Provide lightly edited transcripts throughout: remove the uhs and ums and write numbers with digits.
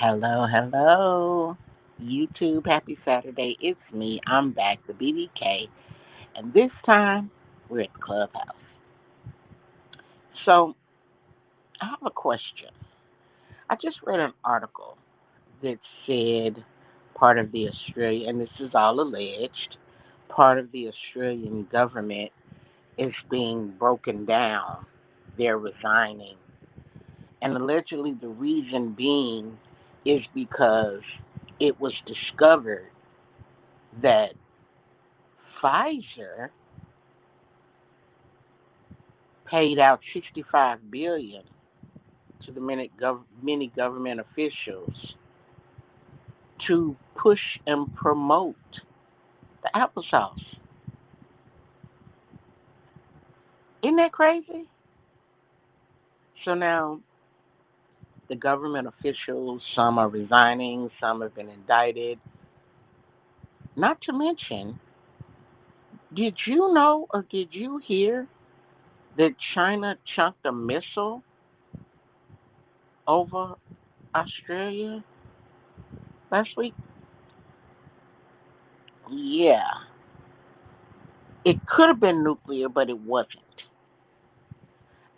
Hello, hello. YouTube, happy Saturday. It's me. I'm back, the BBK, and this time we're at the clubhouse. So, I have a question. I just read an article that said part of the Australia, and this is all alleged, part of the Australian government is being broken down. They're resigning. And allegedly, the reason being is because it was discovered that Pfizer paid out 65 billion to the many government officials to push and promote the applesauce. Isn't that crazy? So now the government officials, some are resigning, some have been indicted. Not to mention, did you know or did you hear that China chunked a missile over Australia last week? Yeah. It could have been nuclear, but it wasn't.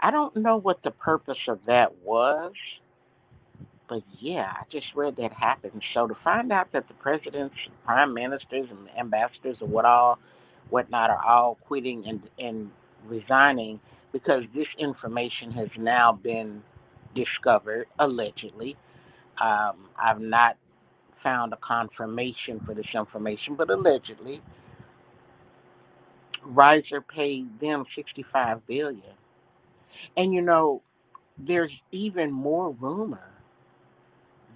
I don't know what the purpose of that was, but yeah, I just read that happened. So to find out that the presidents, prime ministers, and ambassadors, or whatnot, are all quitting and resigning because this information has now been discovered allegedly. I've not found a confirmation for this information, but allegedly, Rizer paid them 65 billion. And there's even more rumor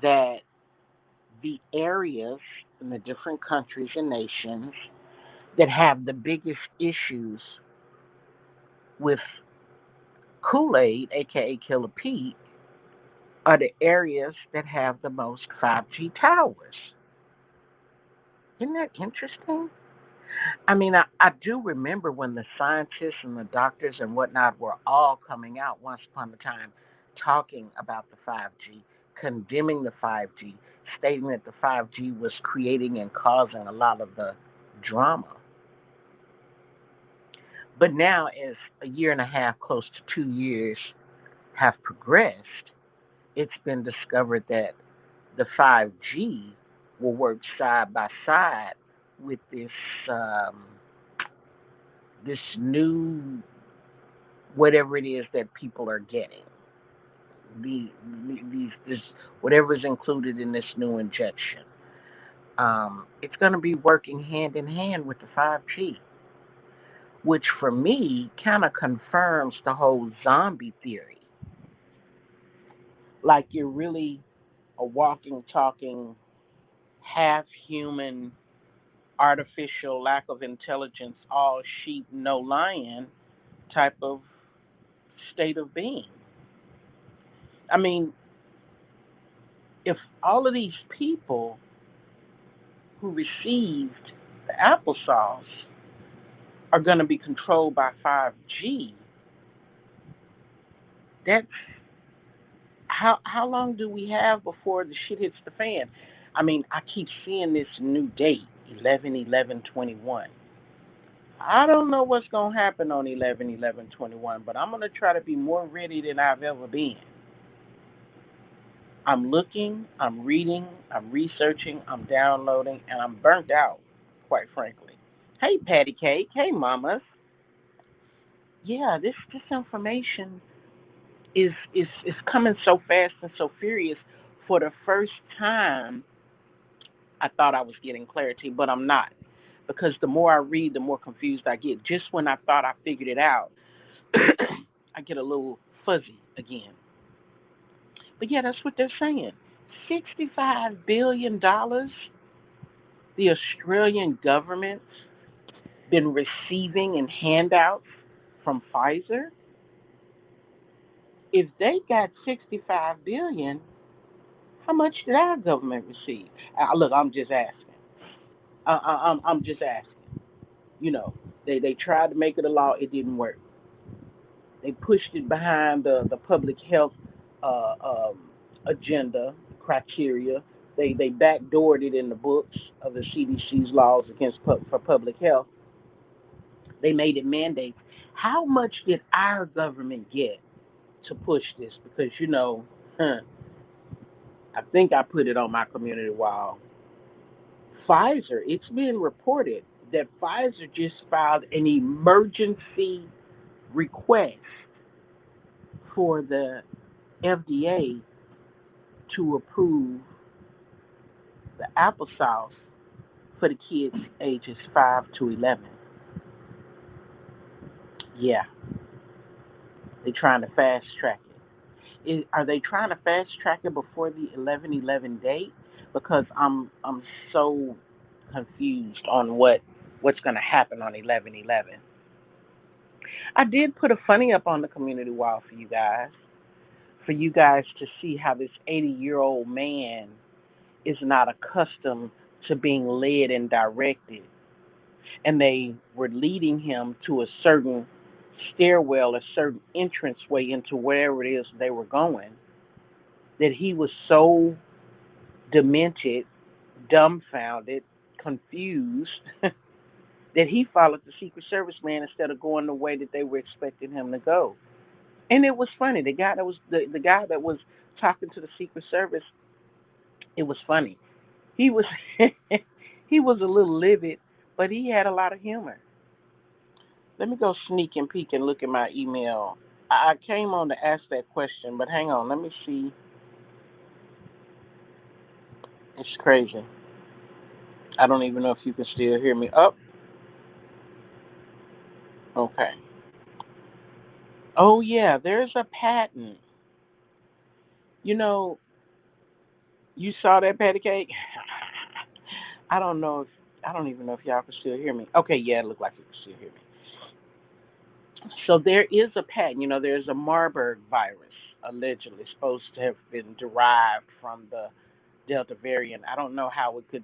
that the areas in the different countries and nations that have the biggest issues with Kool Aid, aka Killer Pete, are the areas that have the most 5G towers. Isn't that interesting? I mean, I do remember when the scientists and the doctors and whatnot were all coming out once upon a time talking about the 5G, condemning the 5G, stating that the 5G was creating and causing a lot of the drama. But now, as a year and a half, close to 2 years, have progressed, it's been discovered that the 5G will work side by side with um, this new whatever it is that people are getting. The these this whatever is included in this new injection. It's going to be working hand in hand with the 5G, which for me kind of confirms the whole zombie theory. Like you're really a walking, talking, half human, artificial, lack of intelligence, all sheep, no lion type of state of being. I mean, if all of these people who received the applesauce are going to be controlled by 5G, that's how long do we have before the shit hits the fan? I mean, I keep seeing this new date, 11/11/21. I don't know what's going to happen on 11/11/21, but I'm going to try to be more ready than I've ever been. I'm looking, I'm reading, I'm researching, I'm downloading, and I'm burnt out, quite frankly. Hey, Patty Cake. Hey, mamas. Yeah, this information is coming so fast and so furious. For the first time, I thought I was getting clarity, but I'm not. Because the more I read, the more confused I get. Just when I thought I figured it out, I get a little fuzzy again. But yeah, that's what they're saying. $65 billion the Australian government's been receiving in handouts from Pfizer. If they got 65 billion, how much did our government receive? Look, I'm just asking. I'm just asking. You know, they tried to make it a law, it didn't work. They pushed it behind the public health uh, um, agenda, criteria. They backdoored it in the books of the CDC's laws against for public health. They made it mandates. How much did our government get to push this? Because huh, I think I put it on my community wall. Pfizer, it's been reported that Pfizer just filed an emergency request for the FDA to approve the applesauce for the kids ages 5 to 11. Yeah, they're trying to fast track it. Are they trying to fast track it before the 11/11 date? Because I'm so confused on what's going to happen on 11/11. I did put a funny up on the community wall for you guys to see how this 80-year-old man is not accustomed to being led and directed. And they were leading him to a certain stairwell, a certain entranceway into wherever it is they were going, that he was so demented, dumbfounded, confused, that he followed the Secret Service man instead of going the way that they were expecting him to go. And it was funny. The guy that was talking to the Secret Service. It was funny. He was he was a little livid, but he had a lot of humor. Let me go sneak and peek and look at my email. I came on to ask that question, but hang on. Let me see. It's crazy. I don't even know if you can still hear me. Oh, okay. Oh yeah, there's a patent. You know, you saw that patty cake? I don't know if I don't even know if y'all can still hear me. Okay, yeah, it looked like you can still hear me. So there is a patent. There's a Marburg virus allegedly supposed to have been derived from the Delta variant. I don't know how it could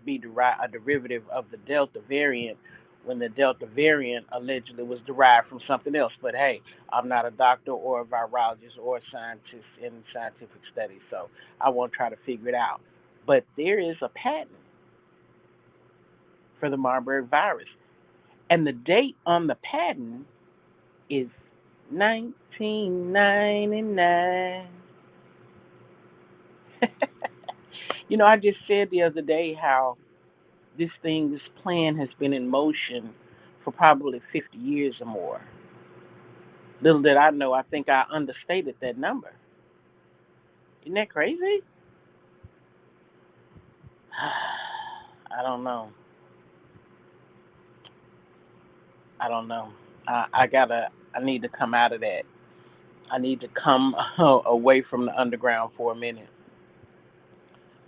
be a derivative of the Delta variant when the Delta variant allegedly was derived from something else. But hey, I'm not a doctor or a virologist or a scientist in scientific studies, so I won't try to figure it out. But there is a patent for the Marburg virus, and the date on the patent is 1999. I just said the other day how this plan has been in motion for probably 50 years or more. Little did I know, I think I understated that number. Isn't that crazy? I don't know. I don't know. I need to come out of that. I need to come away from the underground for a minute.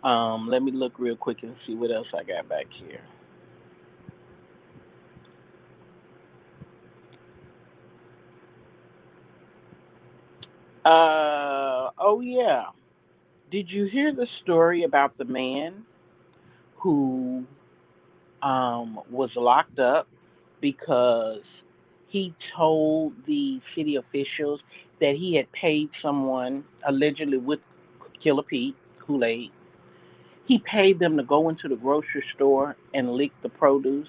Let me look real quick and see what else I got back here. Oh yeah. Did you hear the story about the man who was locked up because he told the city officials that he had paid someone allegedly with Killer Pete Kool-Aid. He paid them to go into the grocery store and lick the produce,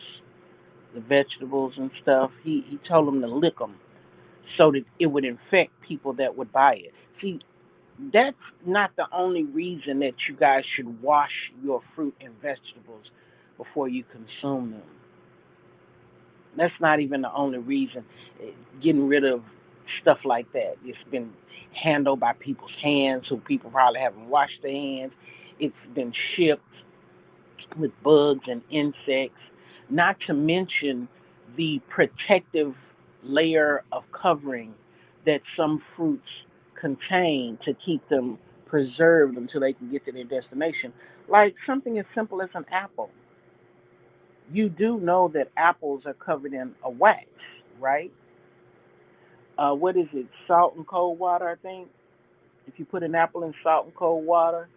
the vegetables and stuff. He told them to lick them so that it would infect people that would buy it. See, that's not the only reason that you guys should wash your fruit and vegetables before you consume them. That's not even the only reason. Getting rid of stuff like that. It's been handled by people's hands, who people probably haven't washed their hands. It's been shipped with bugs and insects, not to mention the protective layer of covering that some fruits contain to keep them preserved until they can get to their destination. Like something as simple as an apple. You do know that apples are covered in a wax, right? What is it? Salt and cold water, I think. If you put an apple in salt and cold water,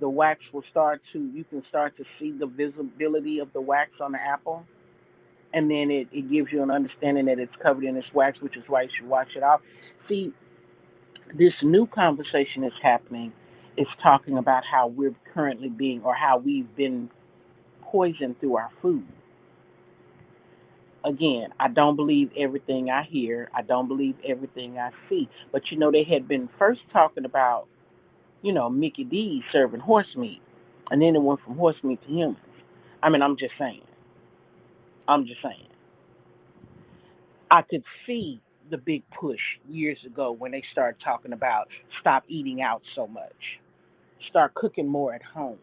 the wax will you can start to see the visibility of the wax on the apple. And then it gives you an understanding that it's covered in this wax, which is why you should wash it off. See, this new conversation is happening It's talking about how we're currently being, or how we've been poisoned through our food. Again, I don't believe everything I hear. I don't believe everything I see. But they had been first talking about, Mickey D's serving horse meat, and then it went from horse meat to humans. I mean, I'm just saying. I'm just saying. I could see the big push years ago when they started talking about stop eating out so much, start cooking more at home,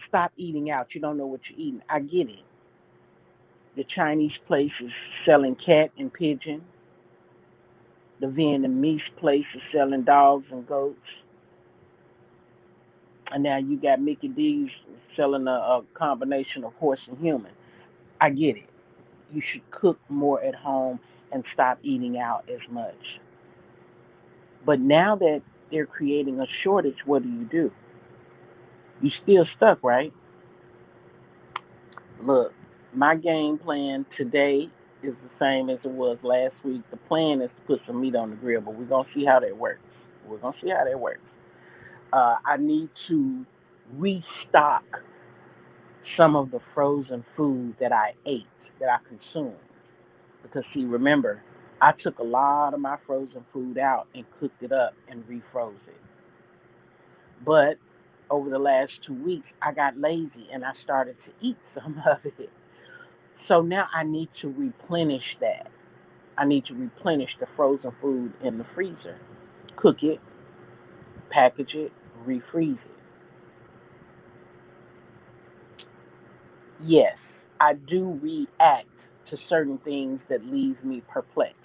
stop eating out. You don't know what you're eating. I get it. The Chinese place is selling cat and pigeon. The Vietnamese place is selling dogs and goats. And now you got Mickey D's selling a combination of horse and human. I get it. You should cook more at home and stop eating out as much. But now that they're creating a shortage, what do? You still stuck, right? Look, my game plan today is the same as it was last week. The plan is to put some meat on the grill, but we're gonna see how that works. We're gonna see how that works. I need to restock some of the frozen food that I ate, that I consumed. Because see, remember, I took a lot of my frozen food out and cooked it up and refroze it. But over the last 2 weeks, I got lazy and I started to eat some of it. So now I need to replenish that. I need to replenish the frozen food in the freezer, cook it, package it, refreeze it. Yes, I do react to certain things that leave me perplexed.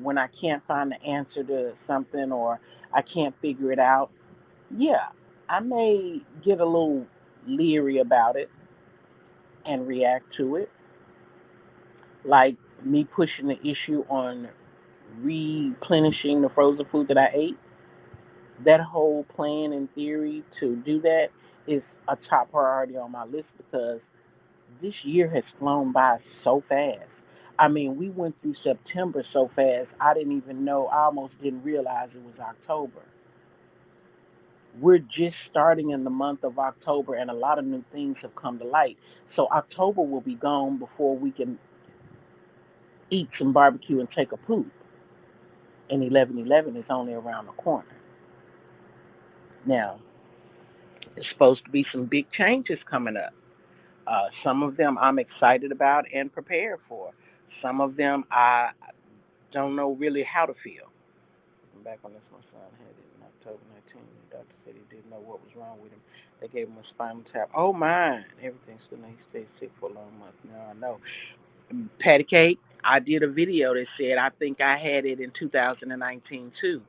When I can't find the answer to something or I can't figure it out, yeah, I may get a little leery about it and react to it, like me pushing the issue on replenishing the frozen food that I ate. That whole plan in theory to do that is a top priority on my list because this year has flown by so fast. I mean, we went through September so fast, I didn't even know, I almost didn't realize it was October. We're just starting in the month of October, and a lot of new things have come to light. So October will be gone before we can eat some barbecue and take a poop. And 11/11 is only around the corner. Now, there's supposed to be some big changes coming up. Some of them I'm excited about and prepared for. Some of them I don't know really how to feel. I'm back on this. My son had it in October 19th. The doctor said he didn't know what was wrong with him. They gave him a spinal tap. Oh, my. Everything's still, he stayed sick for a long month. Now I know. Patty Cake, I did a video that said I think I had it in 2019 too,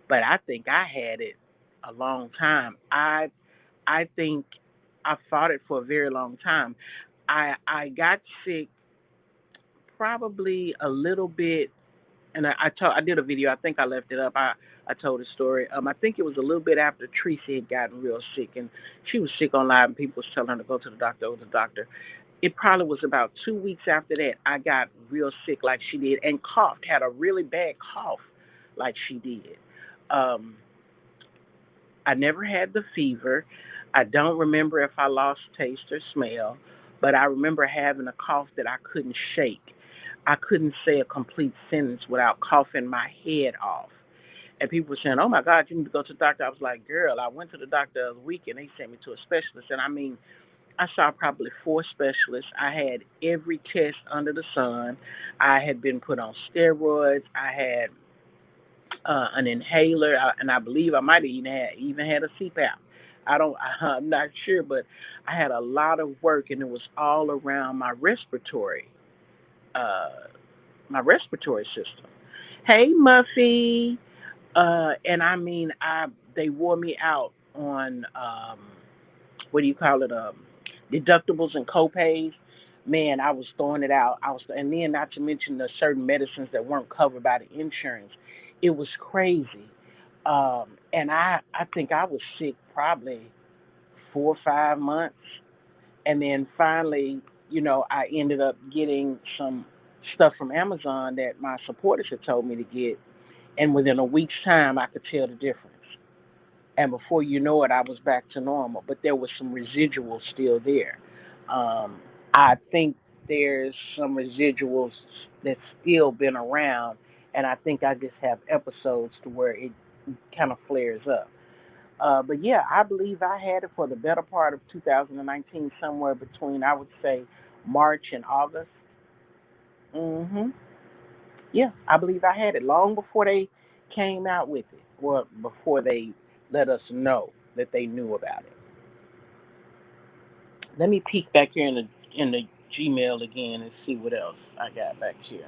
but I think I had it a long time. I think I fought it for a very long time. I got sick probably a little bit, and I did a video. I think I left it up. I told a story. I think it was a little bit after Tracy had gotten real sick, and she was sick on live, and people was telling her to go to the doctor. Go to the doctor. It probably was about 2 weeks after that I got real sick like she did, and coughed, had a really bad cough like she did. Um, I never had the fever. I don't remember if I lost taste or smell, but I remember having a cough that I couldn't shake. I couldn't say a complete sentence without coughing my head off. And people were saying, "Oh my God, you need to go to the doctor." I was like, "Girl, I went to the doctor the week and they sent me to a specialist." And I mean, I saw probably four specialists. I had every test under the sun. I had been put on steroids. I had an inhaler, and I believe I might have even had a CPAP. I don't, I'm not sure, but I had a lot of work, and it was all around uh, my respiratory system. Hey, Muffy, and I mean, I they wore me out on what do you call it, deductibles and copays. Man, I was throwing it out. And then not to mention the certain medicines that weren't covered by the insurance. It was crazy. And I think I was sick probably 4 or 5 months, and then finally, I ended up getting some stuff from Amazon that my supporters had told me to get, and within a week's time, I could tell the difference. and before you know it, I was back to normal. But there was some residuals still there. Um, I think there's some residuals that's still been around, and I think I just have episodes to where it kind of flares up. But yeah, I believe I had it for the better part of 2019, somewhere between, I would say, March and August. hmm Yeah, I believe I had it long before they came out with it, or before they let us know that they knew about it. Let me peek back here in the Gmail again and see what else I got back here.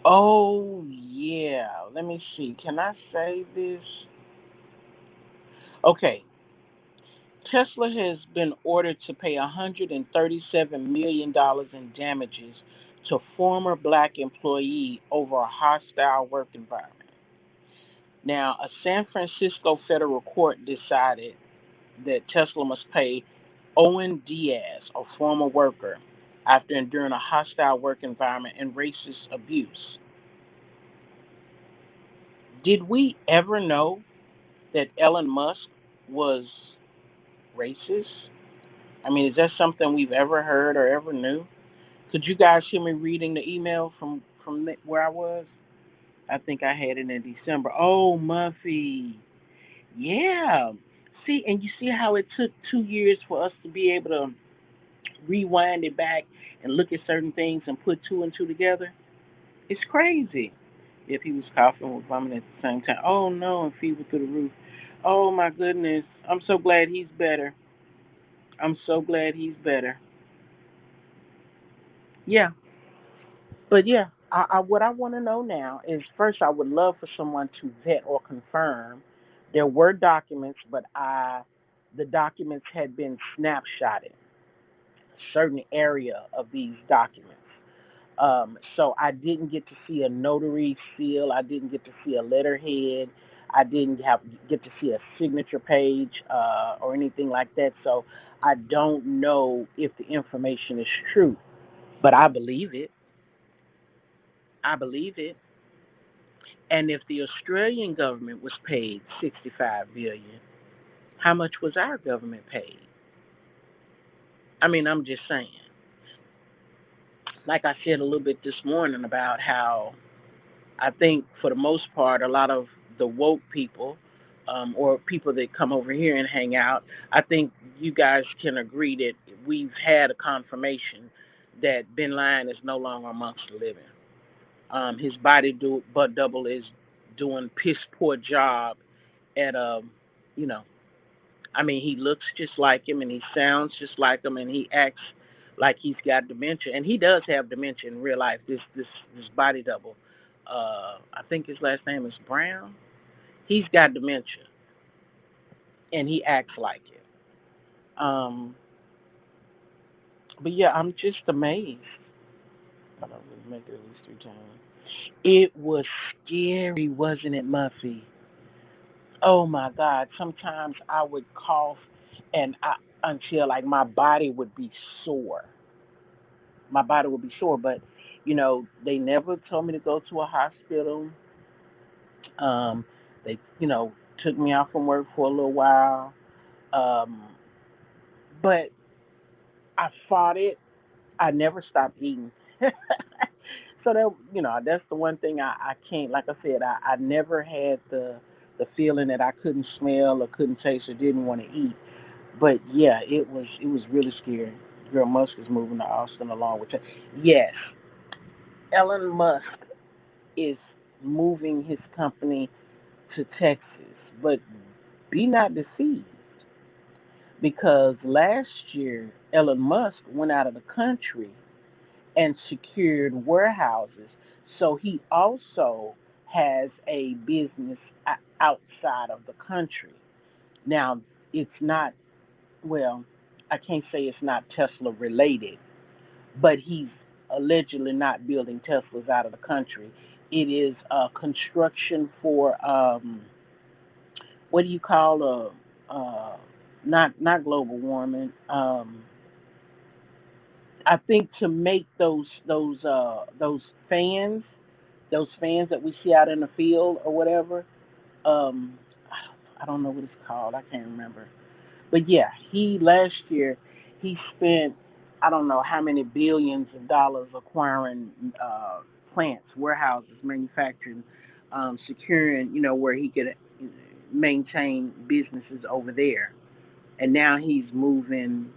Oh yeah, let me see. Can I say this? Okay, Tesla has been ordered to pay $137 million in damages to former black employee over a hostile work environment. Now, a San Francisco federal court decided that Tesla must pay Owen Diaz, a former worker, after enduring a hostile work environment and racist abuse. Did we ever know that Elon Musk was racist? I mean, is that something we've ever heard or ever knew? Could you guys hear me reading the email from where I was? I think I had it in December. Oh, Muffy. Yeah. See, and you see how it took 2 years for us to be able to rewind it back and look at certain things and put two and two together? It's crazy. If he was coughing with vomiting at the same time. Oh no, and fever through the roof. Oh my goodness. I'm so glad he's better. I'm so glad he's better. Yeah. But yeah, what I want to know now is, first, I would love for someone to vet or confirm there were documents, but the documents had been snapshotted, a certain area of these documents. So I didn't get to see a notary seal. I didn't get to see a letterhead. I didn't get to see a signature page or anything like that. So I don't know if the information is true, but I believe it. I believe it. And if the Australian government was paid 65 billion, how much was our government paid? I mean, I'm just saying. Like I said a little bit this morning about how I think for the most part, a lot of the woke people, or people that come over here and hang out, I think you guys can agree that we've had a confirmation that Bin Laden is no longer amongst the living. His butt double is doing piss poor job at you know, I mean, he looks just like him and he sounds just like him and he acts like he's got dementia, and he does have dementia in real life. This body double, I think his last name is Brown. He's got dementia and he acts like it. Um, but yeah, I'm just amazed. I don't really make it at least 3 times. It was scary, wasn't it, Muffy? Oh my God! Sometimes I would cough, and until like my body would be sore. My body would be sore, but they never told me to go to a hospital. Um, they took me out from work for a little while, um, but I fought it. I never stopped eating. So that that's the one thing I can't. Like I said, I never had the feeling that I couldn't smell or couldn't taste or didn't want to eat. But yeah, it was really scary. Girl, Musk is moving to Austin along with her. Yes, Elon Musk is moving his company to Texas, but be not deceived, because last year Elon Musk went out of the country and secured warehouses. So he also has a business outside of the country. Now, it's not, well, I can't say it's not Tesla related, but he's allegedly not building Teslas out of the country. It is construction for, what do you call not global warming. I think to make those fans those fans that we see out in the field or whatever. Um, I don't know what it's called. I can't remember. But yeah, he last year he spent I don't know how many billions of dollars acquiring plants, warehouses, manufacturing, securing where he could maintain businesses over there. And now he's moving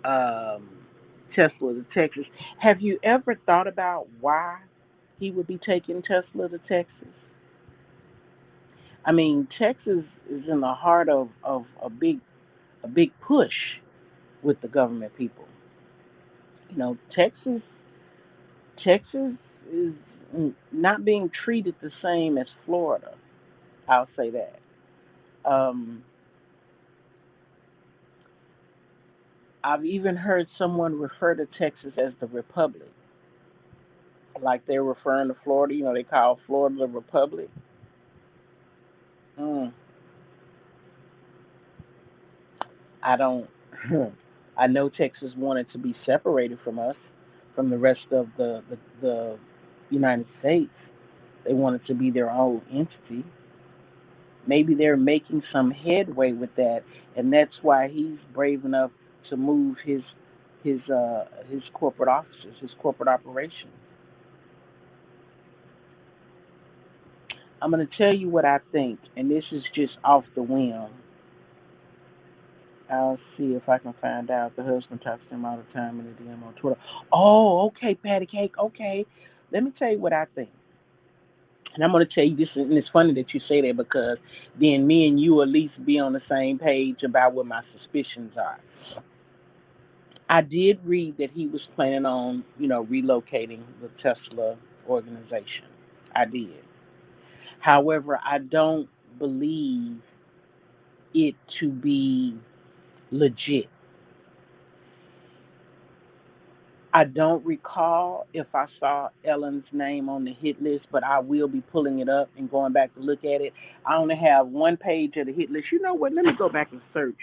um, Tesla to Texas. Have you ever thought about why he would be taking Tesla to Texas? I mean, Texas is in the heart of a big push with the government people. Texas is not being treated the same as Florida. I'll say that. Um, I've even heard someone refer to Texas as the Republic, like they're referring to Florida. They call Florida the Republic. Mm, I don't. I know Texas wanted to be separated from us, from the rest of the United States. They wanted to be their own entity. Maybe they're making some headway with that, and that's why he's brave enough to move his corporate offices, his corporate operations. I'm going to tell you what I think, and this is just off the whim. I'll see if I can find out. The husband talks to him all the time in the DM on Twitter. Oh, okay, Patty Cake. Okay, let me tell you what I think. And I'm going to tell you this, and it's funny that you say that because then me and you at least be on the same page about what my suspicions are. I did read that he was planning on, relocating the Tesla organization. I did. However, I don't believe it to be legit. I don't recall if I saw Ellen's name on the hit list, but I will be pulling it up and going back to look at it. I only have one page of the hit list. You know what? Let me go back and search.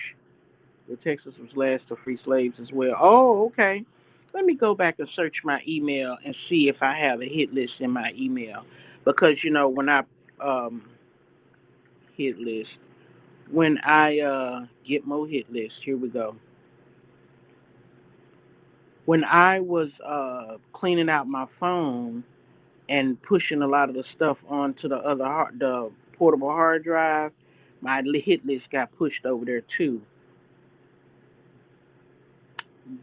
The Texas was last to free slaves as well. Oh, okay. Let me go back and search my email and see if I have a hit list in my email. Because, when I hit list, when I get more hit list, here we go. When I was cleaning out my phone and pushing a lot of the stuff onto the portable hard drive, my hit list got pushed over there too.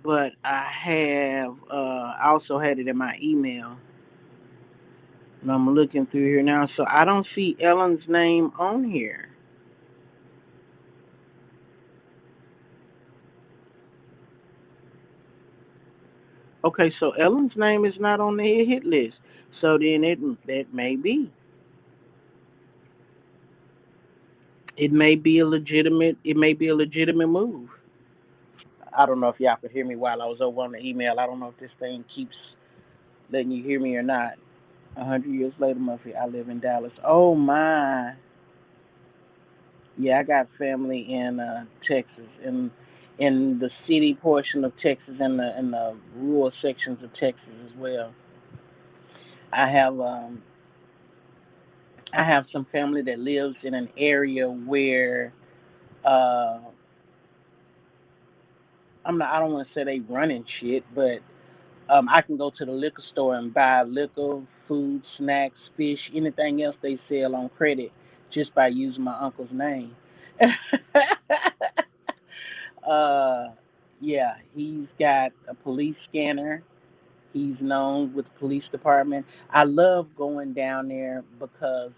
But I also had it in my email, and I'm looking through here now, so I don't see Ellen's name on here. Okay, so Ellen's name is not on the hit list. So then it may be. It may be a legitimate move. I don't know if y'all could hear me while I was over on the email. I don't know if this thing keeps letting you hear me or not. 100 years later, Murphy, I live in Dallas. Oh my. Yeah, I got family in Texas, in the city portion of Texas, and the rural sections of Texas as well. I have I have some family that lives in an area where uh I don't want to say they running shit, but I can go to the liquor store and buy liquor, food, snacks, fish, anything else they sell on credit just by using my uncle's name. uh, yeah, he's got a police scanner. He's known with the police department. I love going down there because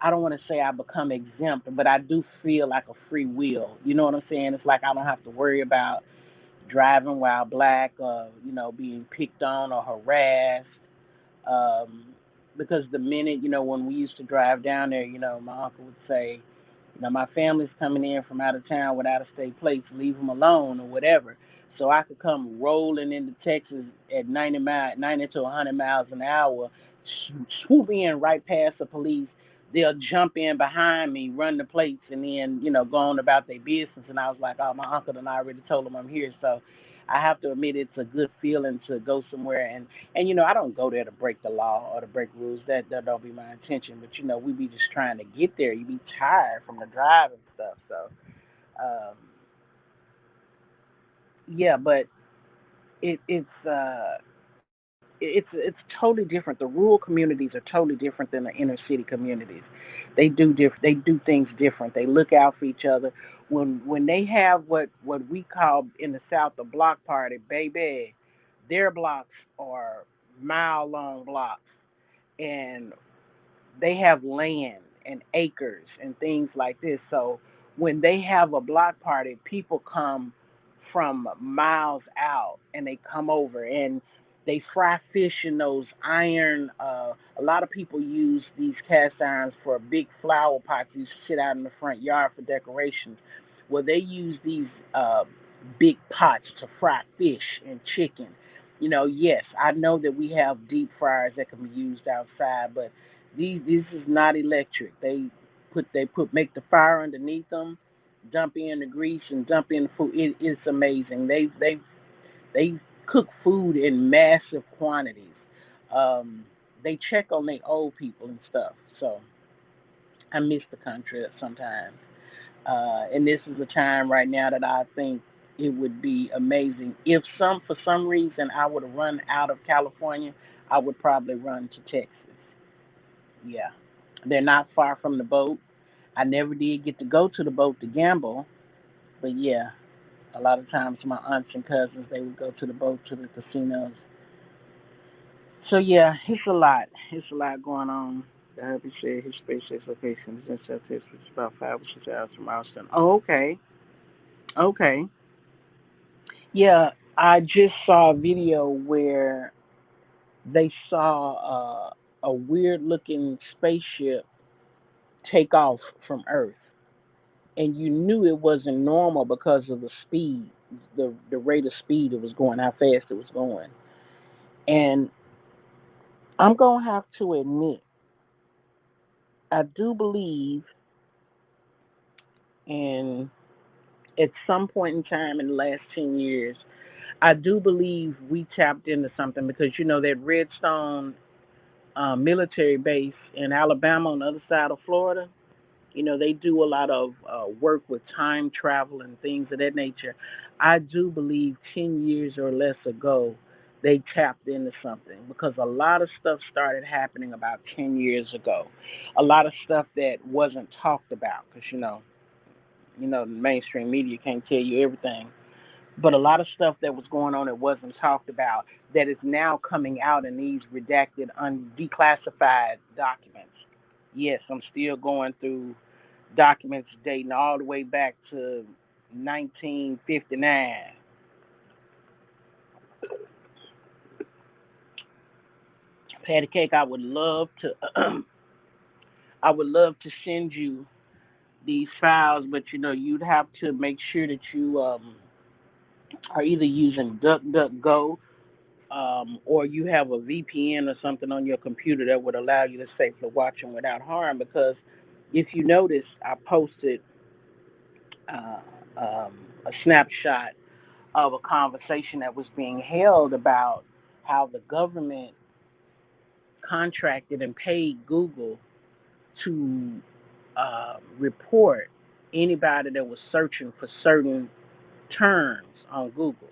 I don't want to say I become exempt, but I do feel like a free will. You know what I'm saying? It's like I don't have to worry about driving while black or being picked on or harassed. Um, because the minute when we used to drive down there, my uncle would say, my family's coming in from out of town with out of state plates, leave them alone or whatever. So I could come rolling into Texas at 90 to 100 miles an hour, swoop in right past the police. They'll jump in behind me, run the plates, and then go on about their business. And I was like, oh, my uncle and I already told them I'm here, so I have to admit it's a good feeling to go somewhere and I don't go there to break the law or to break rules. That don't be my intention. But we be just trying to get there. You be tired from the drive and stuff. So um, yeah, but it's totally different. The rural communities are totally different than the inner city communities. They do things different. They look out for each other. When they have what we call in the South a block party, baby, their blocks are mile long blocks, and they have land and acres and things like this. So when they have a block party, people come from miles out and they come over and they fry fish in those iron. A lot of people use these cast irons for big flower pots. You sit out in the front yard for decorations. Well, they use these big pots to fry fish and chicken. Yes, I know that we have deep fryers that can be used outside, but this is not electric. They make the fire underneath them, dump in the grease and dump in the food. It's amazing. They cook food in massive quantities. Um, they check on the old people and stuff. So I miss the country sometimes. And this is a time right now that I think it would be amazing. If for some reason I would run out of California, I would probably run to Texas. Yeah. They're not far from the boat. I never did get to go to the boat to gamble, but yeah, a lot of times my aunts and cousins they would go to the boat to the casinos. So yeah, it's a lot. It's a lot going on. The hubby said his SpaceX location is in South Texas, which is about 5 or 6 hours from Austin. Oh, okay, okay. Yeah, I just saw a video where they saw a weird looking spaceship take off from Earth, and you knew it wasn't normal because of the speed, the rate of speed it was going, how fast it was going. And I'm gonna have to admit, I do believe in at some point in time in the last 10 years, I do believe we tapped into something because that Redstone military base in Alabama on the other side of Florida. They do a lot of work with time travel and things of that nature. I do believe 10 years or less ago, they tapped into something because a lot of stuff started happening about 10 years ago. A lot of stuff that wasn't talked about because, the mainstream media can't tell you everything. But a lot of stuff that was going on that wasn't talked about that is now coming out in these redacted, declassified documents. Yes, I'm still going through documents dating all the way back to 1959. Patty Cake, I would love to, I would love to send you these files, but you'd have to make sure that you are either using DuckDuckGo or you have a VPN or something on your computer that would allow you to safely watch them without harm. Because if you notice, I posted uh, um, a snapshot of a conversation that was being held about how the government contracted and paid Google to report anybody that was searching for certain terms on Google.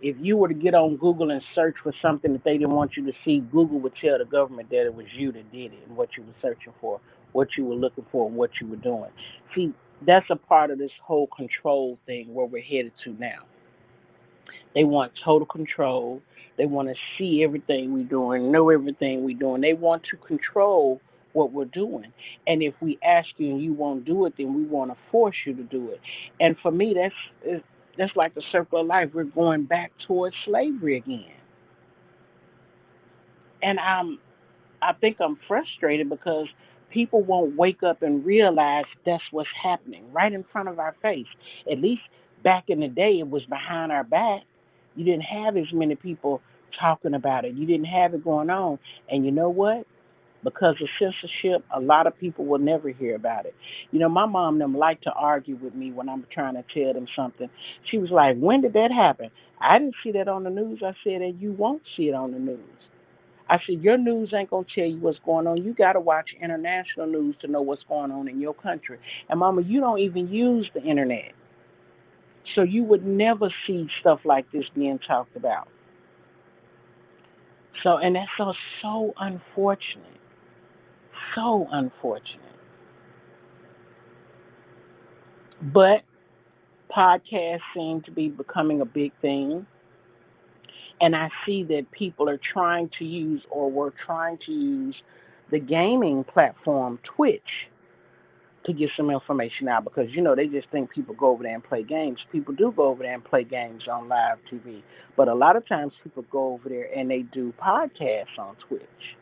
If you were to get on Google and search for something that they didn't want you to see, Google would tell the government that it was you that did it and what you were searching for, what you were looking for, and what you were doing. See, that's a part of this whole control thing where we're headed to now. They want total control. They want to see everything we're doing, know everything we're doing. They want to control what we're doing. And if we ask you and you won't do it, then we want to force you to do it. And for me, that's like the circle of life. We're going back towards slavery again. And I think I'm frustrated because people won't wake up and realize that's what's happening right in front of our face. At least back in the day, it was behind our back. You didn't have as many people talking about it. You didn't have it going on. And you know what? Because of censorship, a lot of people will never hear about it. My mom and them like to argue with me when I'm trying to tell them something. She was like, "When did that happen?" I didn't see that on the news. I said, "And you won't see it on the news." I said, "Your news ain't gonna tell you what's going on. You gotta watch international news to know what's going on in your country." And Mama, you don't even use the internet, so you would never see stuff like this being talked about. So, and that's so unfortunate, so unfortunate. But podcasts seem to be becoming a big thing, and I see that people are trying to use, or were trying to use, the gaming platform Twitch to get some information out, because they just think people go over there and play games. People do go over there and play games on live TV, but a lot of times people go over there and they do podcasts on Twitch.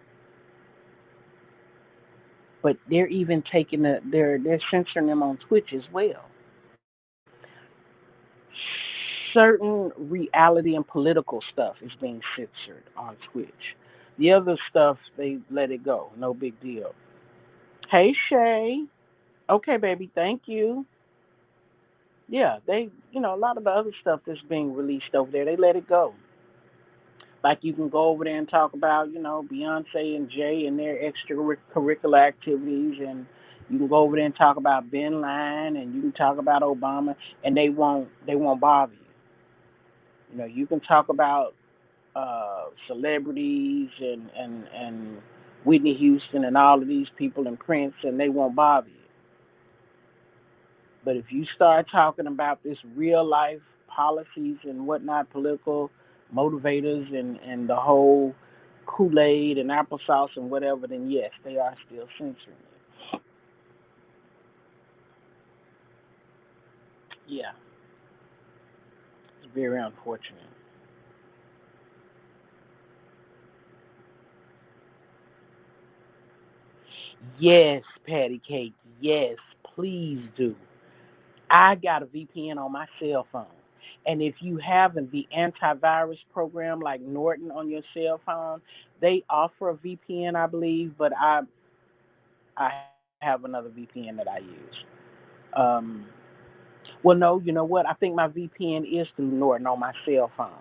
But they're even taking they're censoring them on Twitch as well. Certain reality and political stuff is being censored on Twitch. The other stuff, they let it go. No big deal. Hey, Shay. Okay, baby. Thank you. Yeah, a lot of the other stuff that's being released over there, they let it go. Like you can go over there and talk about, Beyonce and Jay and their extracurricular activities, and you can go over there and talk about Ben Line, and you can talk about Obama, and they won't bother you. You can talk about celebrities and Whitney Houston and all of these people and Prince, and they won't bother you. But if you start talking about this real life policies and whatnot, political motivators and the whole Kool Aid and applesauce and whatever, then yes, they are still censoring it. Yeah, it's very unfortunate. Yes, Patty Cake. Yes, please do. I got a VPN on my cell phone. And if you have the antivirus program like Norton on your cell phone, they offer a VPN, I believe, but I have another VPN that I use. Um, well, no, you know what? I think my VPN is through Norton on my cell phone.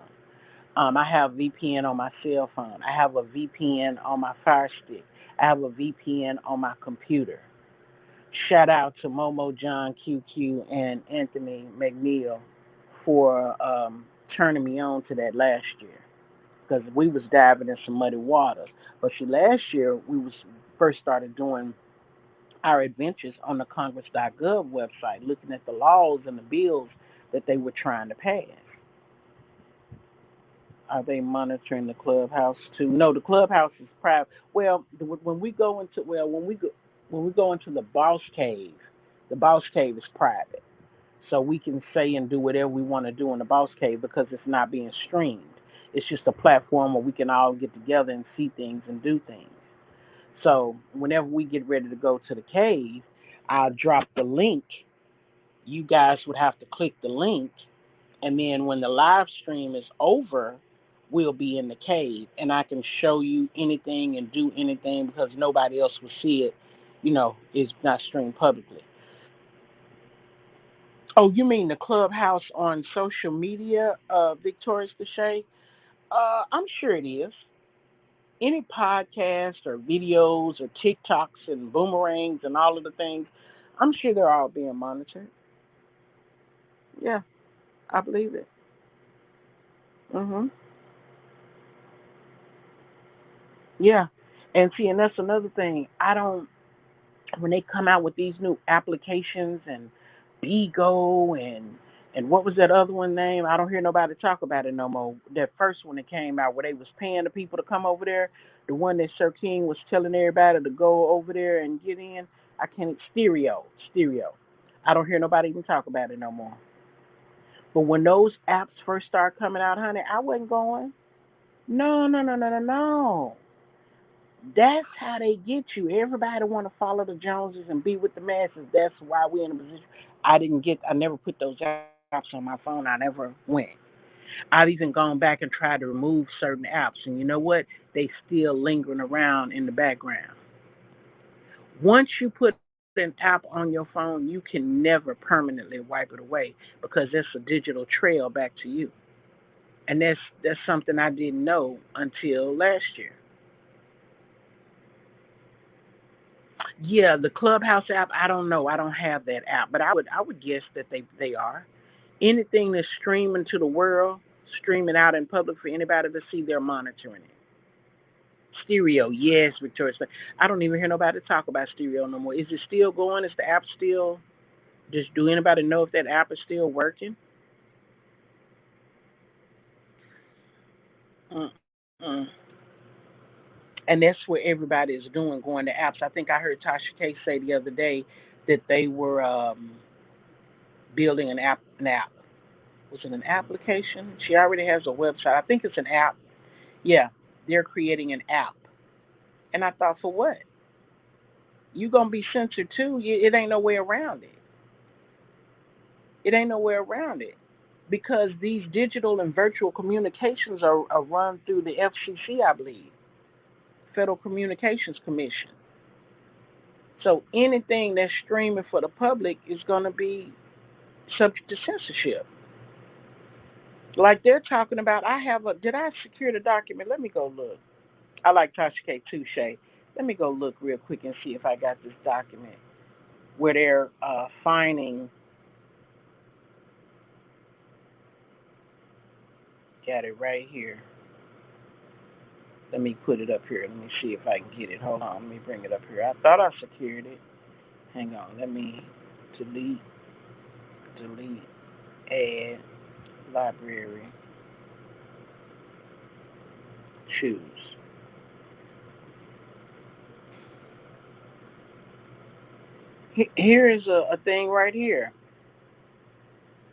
I have VPN on my cell phone. I have a VPN on my Fire Stick. I have a VPN on my computer. Shout out to Momo John QQ and Anthony McNeil for turning me on to that last year, because we was diving in some muddy waters. But see, last year we was first started doing our adventures on the Congress.gov website, looking at the laws and the bills that they were trying to pass. Are they monitoring the clubhouse too? No, the clubhouse is private. Well, when we go into when we go into the boss cave is private, so we can say and do whatever we want to do in the boss cave because it's not being streamed. It's just a platform where we can all get together and see things and do things. So whenever we get ready to go to the cave, I'll drop the link. You guys would have to click the link, and then when the live stream is over, we'll be in the cave, and I can show you anything and do anything because nobody else will see it. It's not streamed publicly. Oh, you mean the clubhouse on social media, Victorious Deshay? I'm sure it is. Any podcast or videos or TikToks and boomerangs and all of the things, I'm sure they're all being monitored. Yeah, I believe it. Mhm. Yeah, and see, and that's another thing. I don't when they come out with these new applications and Bigo and what was that other one name? I don't hear nobody talk about it no more. That first one that came out where they was paying the people to come over there, the one that Sir King was telling everybody to go over there and get in. I can't stereo. I don't hear nobody even talk about it no more. But when those apps first started coming out, honey, I wasn't going. No, no, no, no, no, no. That's how they get you. Everybody want to follow the Joneses and be with the masses. That's why we're in a position. I never put those apps on my phone. I never went. I've even gone back and tried to remove certain apps, and you know what? They still lingering around in the background. Once you put an app on your phone, you can never permanently wipe it away because it's a digital trail back to you. And that's something I didn't know until last year. Yeah, the Clubhouse app, I don't know. I don't have that app, but I would guess that they are. Anything that's streaming to the world, streaming out in public for anybody to see, they're monitoring it. Stereo, yes, Victoria. I don't even hear nobody talk about stereo no more. Is it still going? Is the app still? Just do anybody know if that app is still working? Mm-mm. And that's what everybody is doing, going to apps. I think I heard Tasha K say the other day that they were building an app. Was it an application? She already has a website. I think it's an app. Yeah, they're creating an app. And I thought, for what? You gonna be censored too? It ain't no way around it. It ain't no way around it because these digital and virtual communications are run through the FCC, I believe, Federal Communications Commission. So anything that's streaming for the public is going to be subject to censorship. Like they're talking about, did I secure the document? Let me go look. I like Tasha K too, Shay. Let me go look real quick and see if I got this document where they're fining. Got it right here. Let me put it up here. Let me see if I can get it. Hold on. Let me bring it up here. I thought I secured it. Hang on. Let me delete, delete, add, library, choose. Here is a thing right here.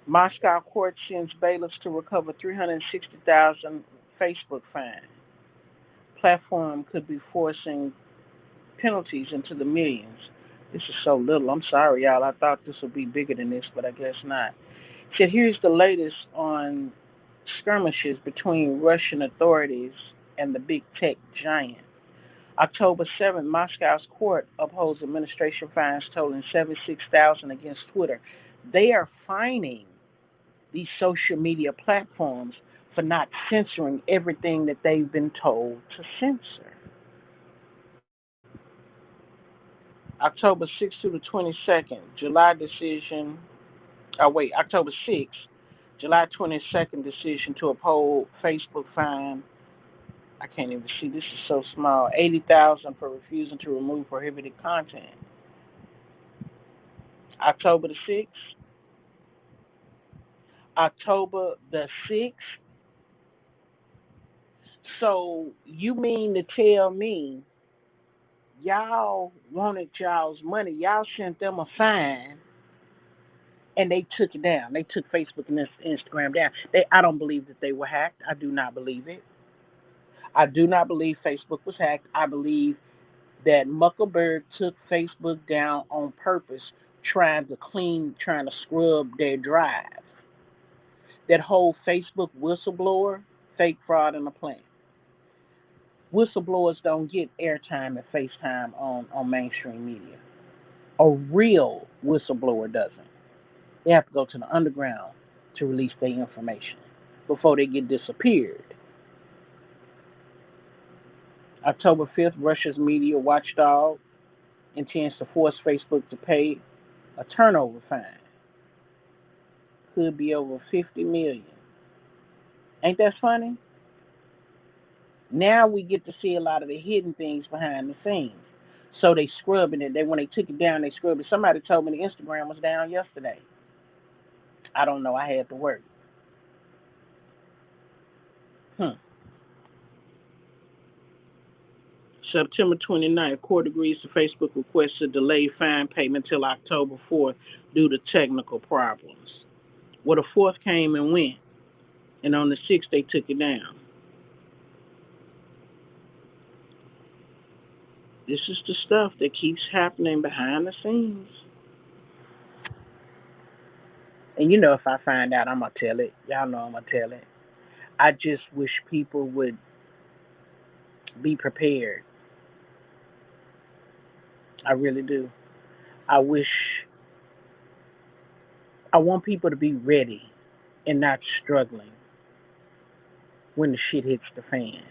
Moscow court sends bailiffs to recover 360,000 Facebook fine. Platform could be forcing penalties into the millions. This is so little. I'm sorry, y'all. I thought this would be bigger than this, but I guess not. Said here's the latest on skirmishes between Russian authorities and the big tech giant. October 7th, Moscow's court upholds administration fines totaling 76,000 against Twitter. They are fining these social media platforms for not censoring everything that they've been told to censor. October 6th through the 22nd, July decision. Oh, wait, October 6th, July 22nd decision to uphold Facebook fine. I can't even see. This is so small. 80,000 for refusing to remove prohibited content. October the 6th. October the 6th. So you mean to tell me y'all wanted y'all's money? Y'all sent them a fine and they took it down. They took Facebook and Instagram down. I don't believe that they were hacked. I do not believe it. I do not believe Facebook was hacked. I believe that Muckelberg took Facebook down on purpose, trying to scrub their drive. That whole Facebook whistleblower, fake fraud and a plan. Whistleblowers don't get airtime and FaceTime on mainstream media. A real whistleblower doesn't. They have to go to the underground to release their information before they get disappeared. October 5th, Russia's media watchdog intends to force Facebook to pay a turnover fine. Could be over 50 million. Ain't that funny? Now we get to see a lot of the hidden things behind the scenes. So they scrubbing it. When they took it down, they scrubbed it. Somebody told me the Instagram was down yesterday. I don't know. I had to work. Hmm. September 29th, court agrees to Facebook request to delay fine payment till October 4th due to technical problems. Well, the 4th came and went, and on the 6th they took it down. This is the stuff that keeps happening behind the scenes. And you know, if I find out, I'm going to tell it. Y'all know I'm going to tell it. I just wish people would be prepared. I really do. I wish I want people to be ready and not struggling when the shit hits the fan.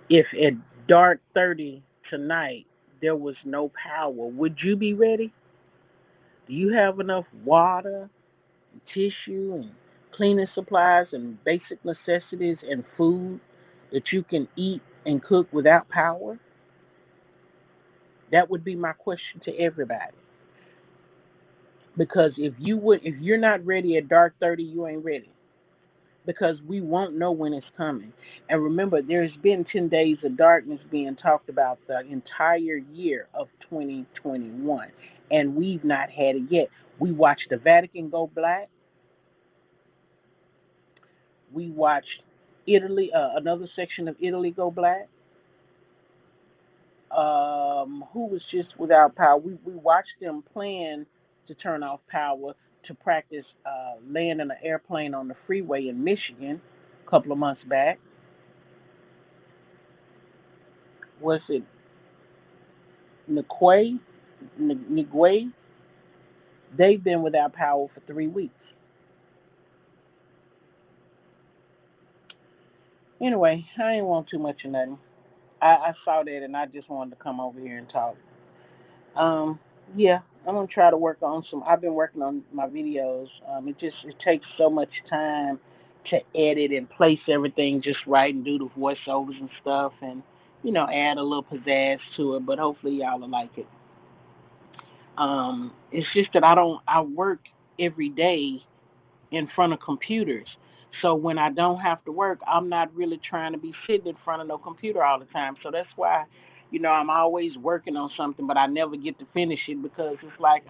If at dark 30 tonight there was no power, would you be ready? Do you have enough water and tissue and cleaning supplies and basic necessities and food that you can eat and cook without power? That would be my question to everybody. Because if you're not ready at dark 30, you ain't ready. Because we won't know when it's coming. And remember, there's been 10 days of darkness being talked about the entire year of 2021, and we've not had it yet. We watched the Vatican go black. We watched Italy, another section of Italy go black. Who was just without power? We watched them plan to turn off power to practice landing an airplane on the freeway in Michigan a couple of months back. Was it Niquay? Niguay? They've been without power for 3 weeks. Anyway, I ain't want too much of nothing. I saw that and I just wanted to come over here and talk. Um, yeah, I'm gonna try to work on some. I've been working on my videos. It takes so much time to edit and place everything just right and do the voiceovers and stuff, and add a little pizzazz to it. But hopefully y'all will like it. It's just that I work every day in front of computers. So when I don't have to work, I'm not really trying to be sitting in front of no computer all the time. So that's why, I'm always working on something, but I never get to finish it because it's like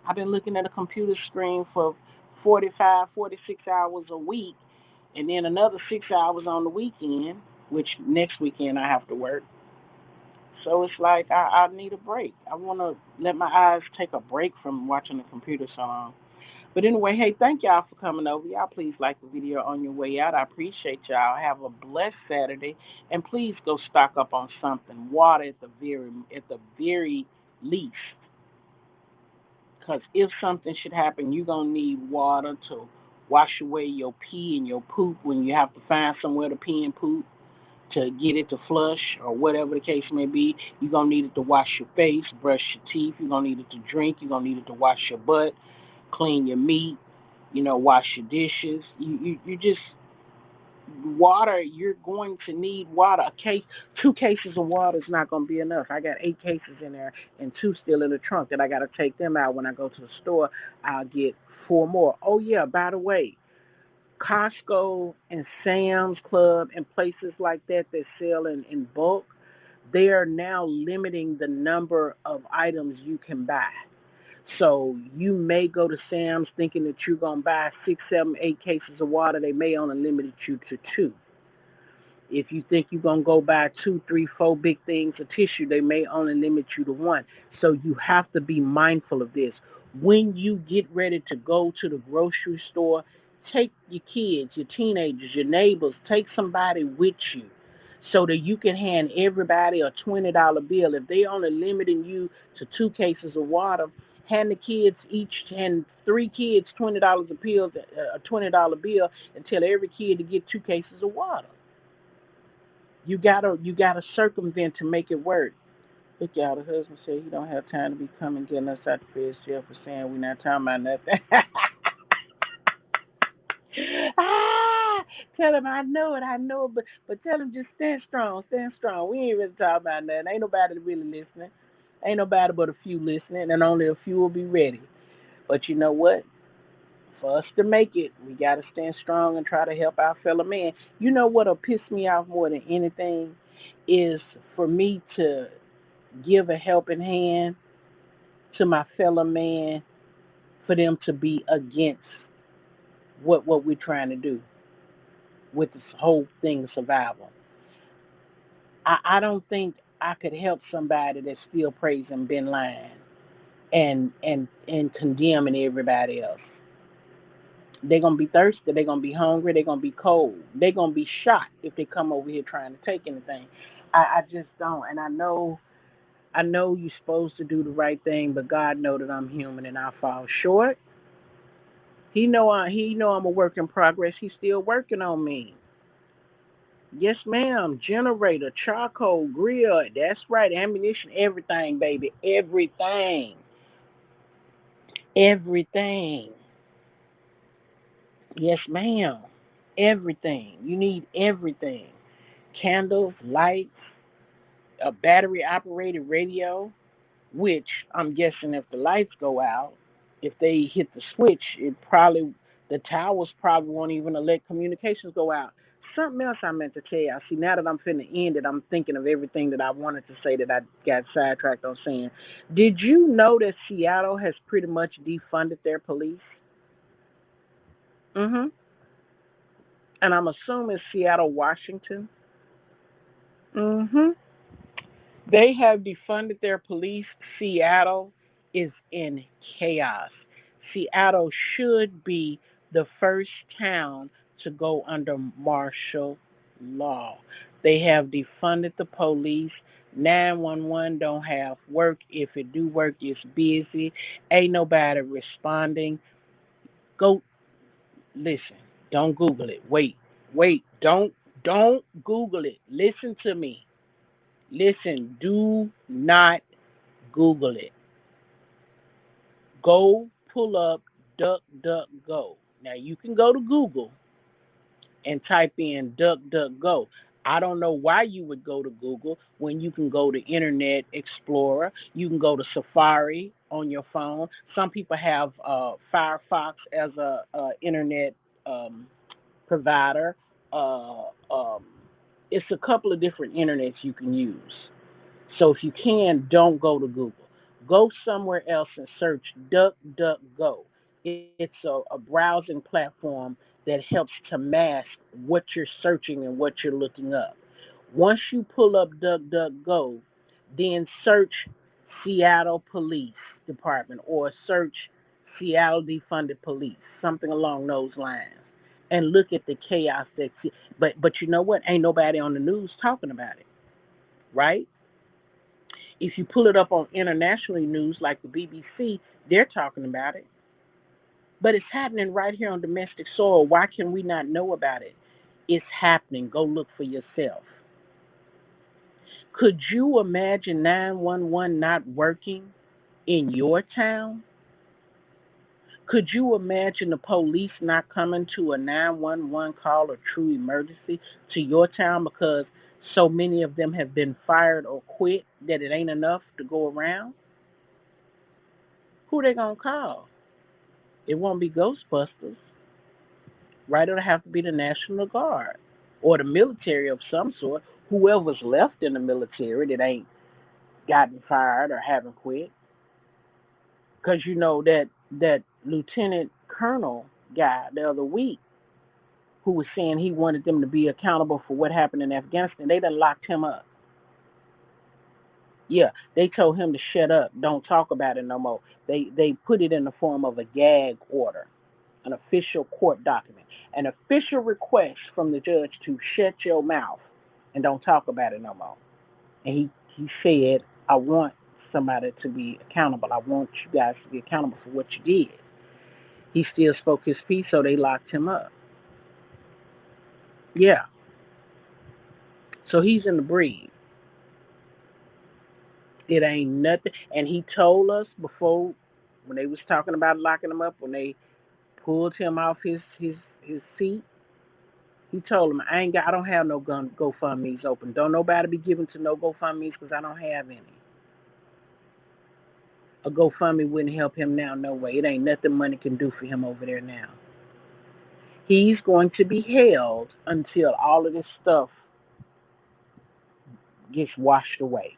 I've been looking at a computer screen for 45, 46 hours a week, and then another 6 hours on the weekend, which next weekend I have to work. So it's like I need a break. I want to let my eyes take a break from watching the computer so long. But anyway, hey, thank y'all for coming over. Y'all please like the video on your way out. I appreciate y'all. Have a blessed Saturday, and please go stock up on something. Water at the very least, because if something should happen, you're gonna need water to wash away your pee and your poop when you have to find somewhere to pee and poop to get it to flush or whatever the case may be. You're gonna need it to wash your face, brush your teeth. You're gonna need it to drink. You're gonna need it to wash your butt, clean your meat, wash your dishes. You just water. You're going to need water. 2 cases of water is not going to be enough. I got 8 cases in there and two still in the trunk that I got to take them out when I go to the store. I'll get four more. Oh yeah, by the way, Costco and Sam's Club and places like that sell in bulk, they are now limiting the number of items you can buy. So you may go to Sam's thinking that you're gonna buy 6, 7, 8 cases of water. They may only limit you to two. If you think you're gonna go buy two, three, four big things of tissue, they may only limit you to one. So you have to be mindful of this. When you get ready to go to the grocery store, take your kids, your teenagers, your neighbors, take somebody with you so that you can hand everybody a $20 bill. If they only limiting you to 2 cases of water, hand the kids each hand 3 kids $20 a bill, a $20 bill, and tell every kid to get 2 cases of water. You gotta circumvent to make it work. Look, y'all, the husband said he don't have time to be coming getting us out the feds jail for saying we not talking about nothing. ah, tell him I know it, but tell him just stand strong, stand strong. We ain't really talking about nothing. Ain't nobody really listening. Ain't nobody but a few listening, and only a few will be ready. But you know what? For us to make it, we got to stand strong and try to help our fellow man. You know what'll piss me off more than anything is for me to give a helping hand to my fellow man for them to be against what we're trying to do with this whole thing of survival. I don't think I could help somebody that's still praising Bin Laden and condemning everybody else. They're gonna be thirsty. They're gonna be hungry. They're gonna be cold. They're gonna be shot if they come over here trying to take anything. I just don't, and I know. I know you're supposed to do the right thing, but God know that I'm human and I fall short. He know I'm a work in progress. He's still working on me. Yes, ma'am. Generator, charcoal, grill. That's right. Ammunition, everything, baby. Everything. Everything. Yes, ma'am. Everything. You need everything. Candles, lights, a battery operated radio, which I'm guessing if the lights go out, if they hit the switch, the towers probably won't even let communications go out. Something else I meant to tell you. I see now that I'm finna end it, I'm thinking of everything that I wanted to say that I got sidetracked on saying. Did you know that Seattle has pretty much defunded their police? Mhm. And I'm assuming Seattle, Washington. Mhm. They have defunded their police. Seattle is in chaos. Seattle should be the first town to go under martial law. They have defunded the police. 911 don't have work. If it do work, it's busy. Ain't nobody responding. Go listen. Don't Google it. Wait. Don't Google it. Listen to me. Listen. Do not Google it. Go pull up DuckDuckGo. Now you can go to Google and type in DuckDuckGo. I don't know why you would go to Google when you can go to Internet Explorer. You can go to Safari on your phone. Some people have Firefox as a internet um, provider. Uh, um, it's a couple of different internets you can use. So if you can, don't go to Google. Go somewhere else and search DuckDuckGo. It's a browsing platform that helps to mask what you're searching and what you're looking up. Once you pull up DuckDuckGo, then search Seattle Police Department or search Seattle Defunded Police, something along those lines, and look at the chaos that's. But you know what? Ain't nobody on the news talking about it, right? If you pull it up on international news like the BBC, they're talking about it. But it's happening right here on domestic soil. Why can we not know about it? It's happening. Go look for yourself. Could you imagine 911 not working in your town? Could you imagine the police not coming to a 911 call or true emergency to your town because so many of them have been fired or quit that it ain't enough to go around? Who they gonna call? It won't be Ghostbusters, right? It'll have to be the National Guard or the military of some sort. Whoever's left in the military that ain't gotten fired or haven't quit, because you know that Lieutenant Colonel guy the other week who was saying he wanted them to be accountable for what happened in Afghanistan. They done locked him up. Yeah, they told him to shut up, don't talk about it no more. They put it in the form of a gag order, an official court document, an official request from the judge to shut your mouth and don't talk about it no more. And he said, I want somebody to be accountable. I want you guys to be accountable for what you did. He still spoke his piece, so they locked him up. Yeah, so he's in the breed. It ain't nothing. And he told us before when they was talking about locking him up, when they pulled him off his seat, he told him, I don't have no gun GoFundMe's open. Don't nobody be giving to no GoFundMe's because I don't have any. A GoFundMe wouldn't help him now, no way. It ain't nothing money can do for him over there now. He's going to be held until all of this stuff gets washed away.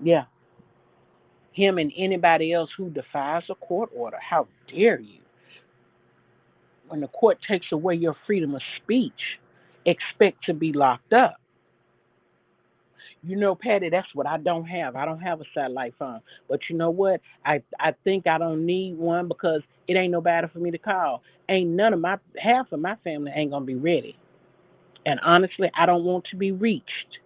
Yeah. Him and anybody else who defies a court order. How dare you? When the court takes away your freedom of speech, expect to be locked up. You know, Patty, that's what I don't have. I don't have a satellite phone. But you know what? I think I don't need one because it ain't nobody for me to call. Ain't none of my half of my family ain't gonna be ready. And honestly, I don't want to be reached.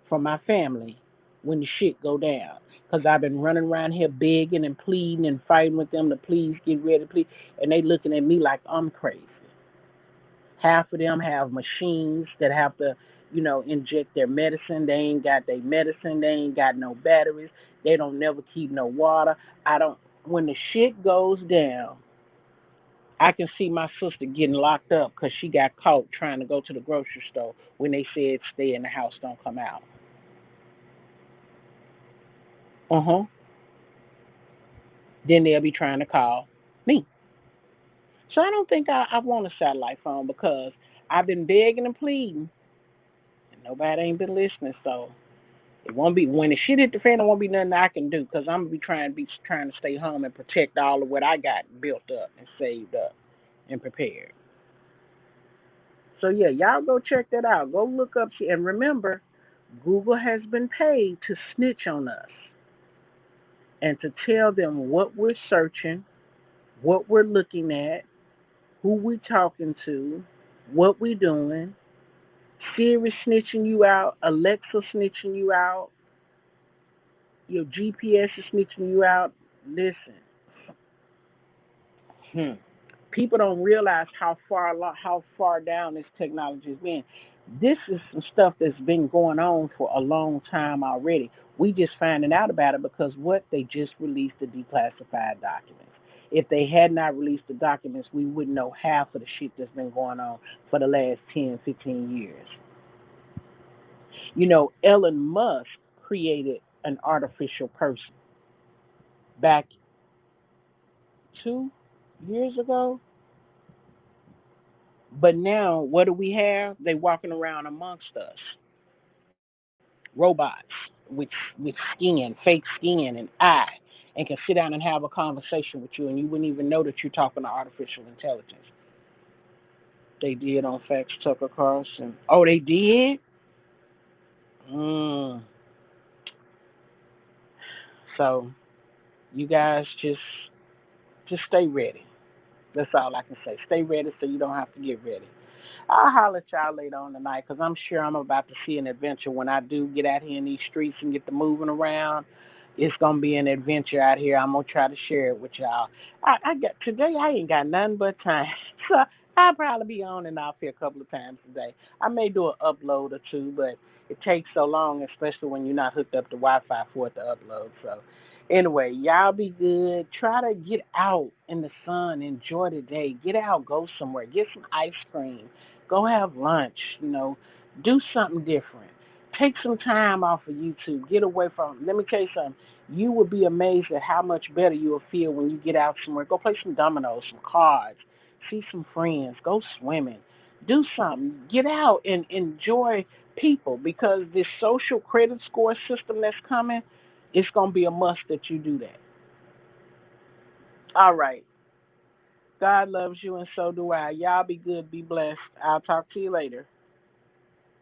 from my family when the shit go down. Because I've been running around here begging and pleading and fighting with them to please get ready, please. And they looking at me like I'm crazy. Half of them have machines that have to, inject their medicine. They ain't got their medicine. They ain't got no batteries. They don't never keep no water. I don't. When the shit goes down, I can see my sister getting locked up because she got caught trying to go to the grocery store when they said stay in the house, don't come out. Uh huh. Then they'll be trying to call me. So I don't think I want a satellite phone because I've been begging and pleading, and nobody ain't been listening. So it won't be when the shit hit the fan. There won't be nothing I can do because I'm gonna be trying to stay home and protect all of what I got built up and saved up and prepared. So yeah, y'all go check that out. Go look up and remember, Google has been paid to snitch on us and to tell them what we're searching, what we're looking at, who we're talking to, what we're doing. Siri snitching you out, Alexa snitching you out, your GPS is snitching you out. Listen, hmm. People don't realize how far down this technology has been. This is some stuff that's been going on for a long time already. We just finding out about it because what they just released the declassified documents. If they had not released the documents, we wouldn't know half of the shit that's been going on for the last 10, 15 years. Elon Musk created an artificial person back 2 years ago. But now, what do we have? They walking around amongst us, robots with skin, fake skin and eye, and can sit down and have a conversation with you, and you wouldn't even know that you're talking to artificial intelligence. They did on Facts Tucker Carlson. Oh, they did. Mm. So you guys just stay ready. That's all I can say. Stay ready so you don't have to get ready. I'll holler at y'all later on tonight because I'm sure I'm about to see an adventure when I do get out here in these streets and get to moving around. It's gonna be an adventure out here. I'm gonna try to share it with y'all. I got today. I ain't got nothing but time, so I'll probably be on and off here a couple of times today. I may do an upload or two, but it takes so long, especially when you're not hooked up to Wi-Fi for it to upload. So anyway, y'all be good. Try to get out in the sun, enjoy the day. Get out, go somewhere, get some ice cream, go have lunch. Do something different. Take some time off of YouTube. Get away from. Let me tell you something. You will be amazed at how much better you will feel when you get out somewhere. Go play some dominoes, some cards, see some friends, go swimming, do something. Get out and enjoy people because this social credit score system that's coming, it's gonna be a must that you do that. All right. God loves you and so do I. Y'all be good, be blessed. I'll talk to you later.